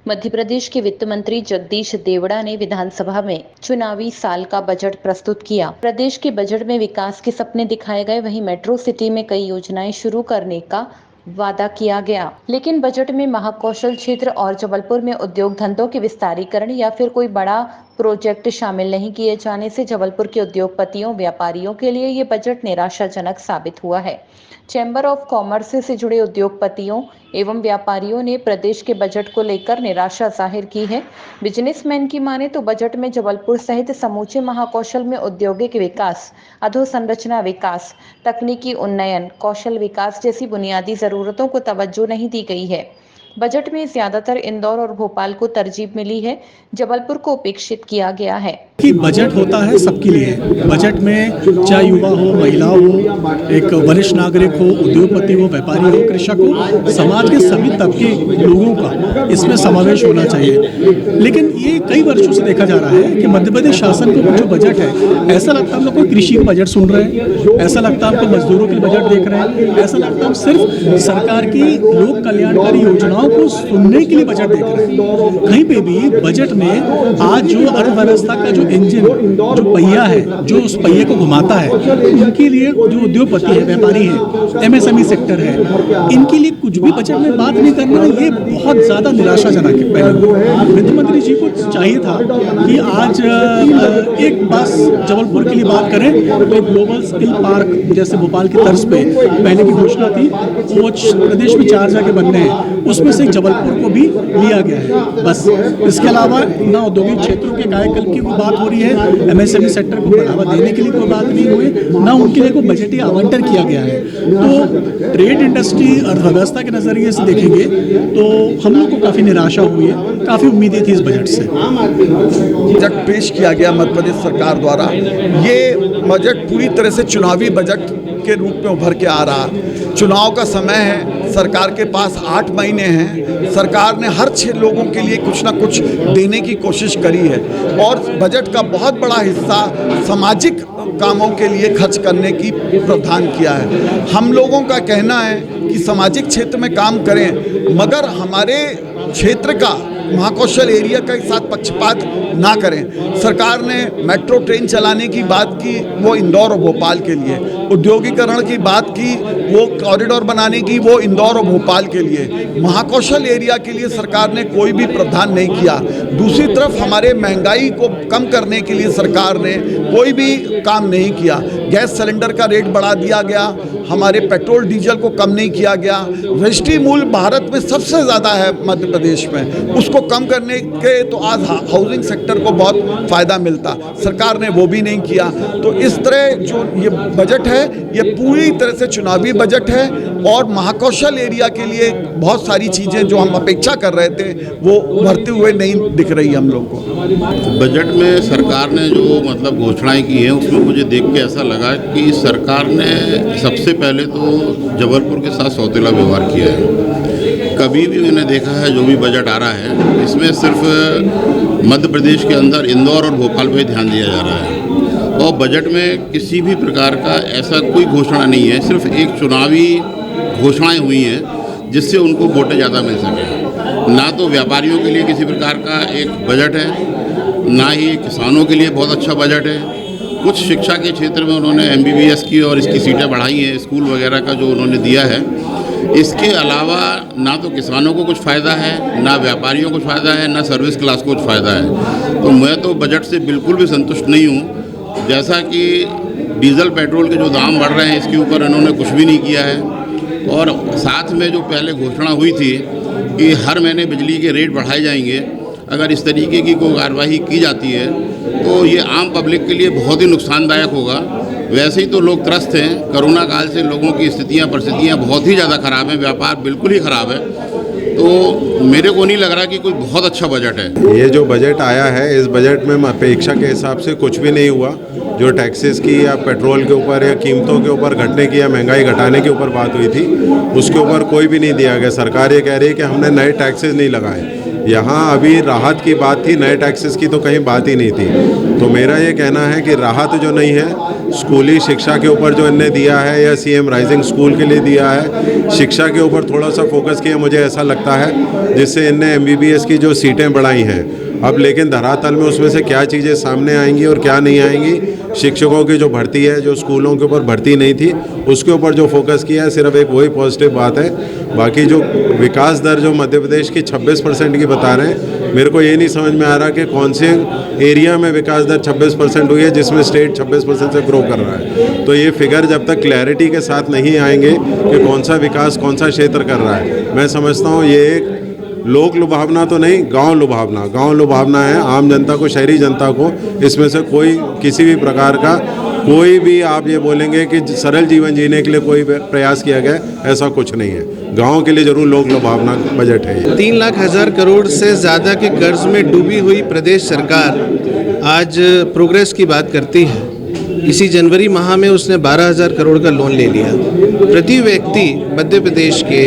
मध्य प्रदेश के वित्त मंत्री जगदीश देवड़ा ने विधानसभा में चुनावी साल का बजट प्रस्तुत किया। प्रदेश के बजट में विकास के सपने दिखाए गए, वहीं मेट्रो सिटी में कई योजनाएं शुरू करने का वादा किया गया। लेकिन बजट में महाकौशल क्षेत्र और जबलपुर में उद्योग धंधों के विस्तारीकरण या फिर कोई बड़ा प्रोजेक्ट शामिल नहीं किए जाने से जबलपुर के उद्योगपतियों, व्यापारियों के लिए ये बजट निराशाजनक साबित हुआ है। चैम्बर ऑफ कॉमर्स से जुड़े उद्योगपतियों एवं व्यापारियों ने प्रदेश के बजट को लेकर निराशा जाहिर की है। बिजनेसमैन की माने तो बजट में जबलपुर सहित समूचे महाकौशल में औद्योगिक विकास, अधोसंरचना विकास, तकनीकी उन्नयन, कौशल विकास जैसी बुनियादी जरूरतों को तवज्जो नहीं दी गई है। बजट में ज्यादातर इंदौर और भोपाल को तरजीह मिली है, जबलपुर को उपेक्षित किया गया है। कि बजट होता है सबके लिए। बजट में चाहे युवा हो, महिला हो, एक वरिष्ठ नागरिक हो, उद्योगपति हो, व्यापारी हो, कृषक हो, समाज के सभी तबके लोगों का इसमें समावेश होना चाहिए। लेकिन ये कई वर्षों से देखा जा रहा है कि मध्य प्रदेश शासन को जो बजट है, ऐसा लगता है हम लोग कोई कृषि का बजट सुन रहे हैं, ऐसा लगता है हमको मजदूरों के बजट देख रहे हैं, ऐसा लगता है हम सिर्फ सरकार की लोक कल्याणकारी योजनाओं को सुनने के लिए बजट देख रहे हैं। कहीं पे भी बजट में आज जो अर्थव्यवस्था का जो इंजन, जो पहिया है, जो उस पहिए को घुमाता है, उनके लिए जो उद्योगपति है, व्यापारी है, एमएसएमई सेक्टर है, इनके लिए कुछ भी बजट में बात नहीं करना, ये बहुत ज़्यादा निराशाजनक है। पहले वित्त मंत्री जी को चाहिए था कि आज एक बस जबलपुर के लिए बात करें तो ग्लोबल स्किल पार्क जैसे भोपाल की तर्ज पे पहले की घोषणा थी, वो प्रदेश में 4 जगह बनने हैं, उसमें से जबलपुर को भी लिया गया है। बस इसके अलावा ना औद्योगिक क्षेत्रों के कायाकल्प की कोई बात हो रही है, एमएसएमई सेक्टर को बढ़ावा देने के लिए कोई बात नहीं हुई, ना उनके लिए कोई बजटीय आवंटन किया गया है। तो ट्रेड इंडस्ट्री अर्थव्यवस्था के नजरिए से देखेंगे तो हम लोग को काफी निराशा हुई है, काफी उम्मीदें थी इस बजट से। बजट पेश किया गया मध्य प्रदेश सरकार द्वारा, ये बजट पूरी तरह से चुनावी बजट के रूप में उभर के आ रहा। चुनाव का समय है, सरकार के पास 8 महीने हैं, सरकार ने हर 6 लोगों के लिए कुछ ना कुछ देने की कोशिश करी है और बजट का बहुत बड़ा हिस्सा सामाजिक कामों के लिए खर्च करने की प्रावधान किया है। हम लोगों का कहना है कि सामाजिक क्षेत्र में काम करें, मगर हमारे क्षेत्र का महाकौशल एरिया के साथ पक्षपात ना करें। सरकार ने मेट्रो ट्रेन चलाने की बात की, वो इंदौर और भोपाल के लिए, औद्योगिकरण की बात की, वो कॉरिडोर बनाने की, वो इंदौर और भोपाल के लिए। महाकौशल एरिया के लिए सरकार ने कोई भी प्रावधान नहीं किया। दूसरी तरफ हमारे महंगाई को कम करने के लिए सरकार ने कोई भी काम नहीं किया। गैस सिलेंडर का रेट बढ़ा दिया गया, हमारे पेट्रोल डीजल को कम नहीं किया गया। रजिस्ट्री मूल्य भारत में सबसे ज़्यादा है मध्य प्रदेश में, उसको कम करने के तो आज हाउसिंग सेक्टर को बहुत फ़ायदा मिलता, सरकार ने वो भी नहीं किया। तो इस तरह जो ये बजट है, ये पूरी तरह से चुनावी बजट है और महाकौशल एरिया के लिए बहुत सारी चीज़ें जो हम अपेक्षा कर रहे थे वो उभरते हुए नहीं दिख रही हम लोग को। बजट में सरकार ने जो मतलब घोषणाएं की हैं, उसमें मुझे देख के ऐसा लगा कि सरकार ने सबसे पहले तो जबलपुर के साथ सौतेला व्यवहार किया है। कभी भी मैंने देखा है जो भी बजट आ रहा है, इसमें सिर्फ मध्य प्रदेश के अंदर इंदौर और भोपाल पर ध्यान दिया जा रहा है और बजट में किसी भी प्रकार का ऐसा कोई घोषणा नहीं है। सिर्फ एक चुनावी घोषणाएं हुई हैं जिससे उनको वोटें ज़्यादा मिल सकें। ना तो व्यापारियों के लिए किसी प्रकार का एक बजट है, ना ही किसानों के लिए बहुत अच्छा बजट है। कुछ शिक्षा के क्षेत्र में उन्होंने MBBS की और इसकी सीटें बढ़ाई हैं, स्कूल वगैरह का जो उन्होंने दिया है। इसके अलावा ना तो किसानों को कुछ फ़ायदा है, ना व्यापारियों को फ़ायदा है, ना सर्विस क्लास को कुछ फ़ायदा है। तो मैं तो बजट से बिल्कुल भी संतुष्ट नहीं हूँ। जैसा कि डीजल पेट्रोल के जो दाम बढ़ रहे हैं, इसके ऊपर इन्होंने कुछ भी नहीं किया है और साथ में जो पहले घोषणा हुई थी कि हर महीने बिजली के रेट बढ़ाए जाएंगे, अगर इस तरीके की कोई कार्रवाई की जाती है तो ये आम पब्लिक के लिए बहुत ही नुकसानदायक होगा। वैसे ही तो लोग त्रस्त हैं, कोरोना काल से लोगों की परिस्थितियाँ बहुत ही ज़्यादा ख़राब हैं, व्यापार बिल्कुल ही ख़राब है। तो मेरे को नहीं लग रहा कि कोई बहुत अच्छा बजट है। ये जो बजट आया है, इस बजट में अपेक्षा के हिसाब से कुछ भी नहीं हुआ। जो टैक्सेस की या पेट्रोल के ऊपर या कीमतों के ऊपर घटने की या महंगाई घटाने के ऊपर बात हुई थी, उसके ऊपर कोई भी नहीं दिया गया। सरकार ये कह रही है कि हमने नए टैक्सेस नहीं लगाए। यहाँ अभी राहत की बात थी, नए टैक्सेस की तो कहीं बात ही नहीं थी। तो मेरा ये कहना है कि राहत जो नहीं है, स्कूली शिक्षा के ऊपर जो इनने दिया है या सीएम राइजिंग स्कूल के लिए दिया है, शिक्षा के ऊपर थोड़ा सा फोकस किया मुझे ऐसा लगता है, जिससे इनने एमबीबीएस की जो सीटें बढ़ाई हैं। अब लेकिन धरातल में उसमें से क्या चीज़ें सामने आएंगी और क्या नहीं आएंगी, शिक्षकों की जो भर्ती है, जो स्कूलों के ऊपर भर्ती नहीं थी, उसके ऊपर जो फोकस किया है, सिर्फ एक वही पॉजिटिव बात है। बाकी जो विकास दर जो मध्य प्रदेश की 26% की बता रहे हैं, मेरे को ये नहीं समझ में आ रहा कि कौन से एरिया में विकास दर 26% हुई है जिसमें स्टेट 26% से ग्रो कर रहा है। तो ये फिगर जब तक क्लैरिटी के साथ नहीं आएंगे कि कौन सा विकास कौन सा क्षेत्र कर रहा है, मैं समझता हूँ ये एक लोक लुभावना तो नहीं, गांव लुभावना है। आम जनता को, शहरी जनता को इसमें से कोई किसी भी प्रकार का कोई भी आप ये बोलेंगे कि सरल जीवन जीने के लिए कोई प्रयास किया गया, ऐसा कुछ नहीं है। गांव के लिए जरूर लोक लुभावना बजट है। 3,00,000 करोड़ से ज़्यादा के कर्ज में डूबी हुई प्रदेश सरकार आज प्रोग्रेस की बात करती है। इसी जनवरी माह में उसने 12,000 करोड़ का लोन ले लिया। प्रति व्यक्ति मध्य प्रदेश के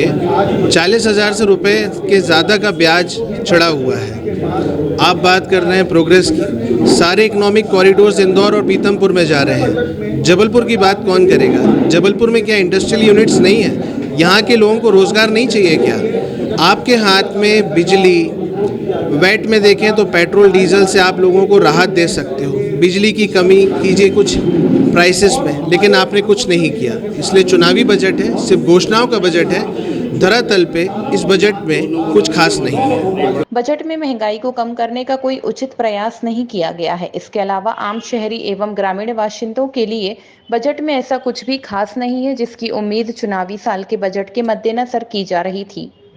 40,000 से रुपए के ज़्यादा का ब्याज चढ़ा हुआ है। आप बात कर रहे हैं प्रोग्रेस की, सारे इकोनॉमिक कॉरिडोर्स इंदौर और पीथमपुर में जा रहे हैं। जबलपुर की बात कौन करेगा? जबलपुर में क्या इंडस्ट्रियल यूनिट्स नहीं है? यहाँ के लोगों को रोज़गार नहीं चाहिए क्या? आपके हाथ में बिजली, वैट में देखें तो पेट्रोल डीजल से आप लोगों को राहत दे सकते हो, बिजली की कमी कीजिए कुछ प्राइसेस में, लेकिन आपने कुछ नहीं किया। इसलिए चुनावी बजट है, सिर्फ घोषणाओं का बजट है। धरातल पे इस बजट में कुछ खास नहीं है। बजट में महंगाई को कम करने का कोई उचित प्रयास नहीं किया गया है। इसके अलावा आम शहरी एवं ग्रामीण बाशिंदों के लिए बजट में ऐसा कुछ भी खास नहीं है जिसकी उम्मीद चुनावी साल के बजट के मद्देनजर की जा रही थी।